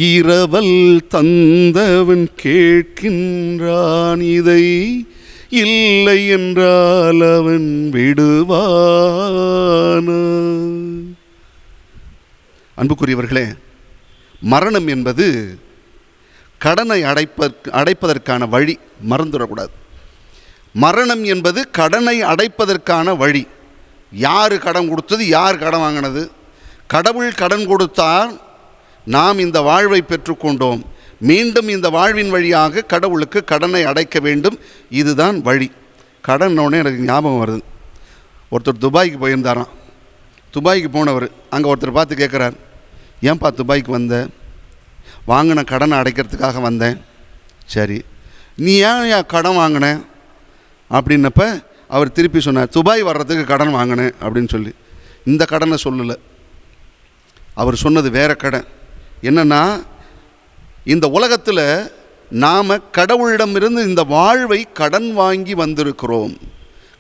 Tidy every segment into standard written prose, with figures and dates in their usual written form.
இரவல் தந்தவன் கேட்கின்றான், இதை இல்லை என்றால் அவன் விடுவானா? அன்புக்குரியவர்களே, மரணம் என்பது கடனை அடைப்பதற்கான வழி. மறந்துடக்கூடாது. மரணம் என்பது கடனை அடைப்பதற்கான வழி. யார் கடன் கொடுத்தது, யார் கடன் வாங்கினது? கடவுள் கடன் கொடுத்தார், நாம் இந்த வாழ்வை பெற்றுக்கொண்டோம். மீண்டும் இந்த வாழ்வின் வழியாக கடவுளுக்கு கடனை அடைக்க வேண்டும். இதுதான் வழி. கடன்னோடனே எனக்கு ஞாபகம் வருது. ஒருத்தர் துபாய்க்கு போயிருந்தாராம். துபாய்க்கு போனவர் அங்கே ஒருத்தர் பார்த்து கேட்குறார், ஏன்பா துபாய்க்கு வந்த? வாங்கின கடனை அடைக்கிறதுக்காக வந்தேன். சரி, நீ ஏன் கடன் வாங்கின அப்படின்னப்ப அவர் திருப்பி சொன்னார், துபாய் வர்றதுக்கு கடன் வாங்கினேன் அப்படின்னு சொல்லி. இந்த கடனை சொல்லலை, அவர் சொன்னது வேறு கடன். என்னென்னா, இந்த உலகத்தில் நாம் கடவுளிடமிருந்து இந்த வாழ்வை கடன் வாங்கி வந்திருக்கிறோம்.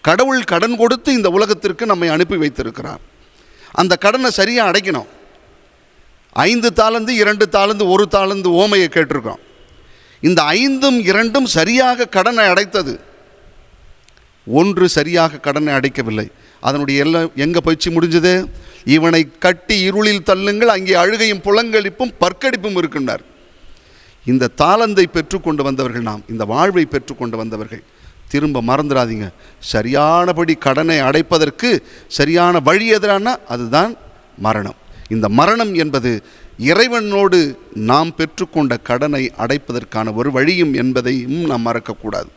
கடவுள் கடன் கொடுத்து இந்த உலகத்திற்கு நம்மை அனுப்பி வைத்திருக்கிறார். அந்த கடனை சரியாக அடைக்கணும். 5 தாலந்து 2 தாலந்து 1 தாலந்து ஓமையை கேட்டிருக்கோம். இந்த 5ம் 2ம் சரியாக கடனை அடைத்தது. 1 சரியாக கடனை அடைக்கவில்லை. அதனுடைய எல்லாம் எங்கே போய்ச்சி முடிஞ்சது? இவனை கட்டி இருளில் தள்ளுங்கள், அங்கே அழுகையும் புலங்கடிப்பும் பற்கடிப்பும் இருக்கின்றார். இந்த தாளந்தை பெற்றுக்கொண்டு வந்தவர்கள் நாம், இந்த வாழ்வை பெற்றுக்கொண்டு வந்தவர்கள். திரும்ப மறந்துடாதீங்க, சரியானபடி கடனை அடைப்பதற்கு சரியான வழி எதிரான அதுதான் மரணம். இந்த மரணம் என்பது இறைவனோடு நாம் பெற்றுக்கொண்ட கடனை அடைப்பதற்கான ஒரு வழியும் என்பதையும் நாம் மறக்கக்கூடாது.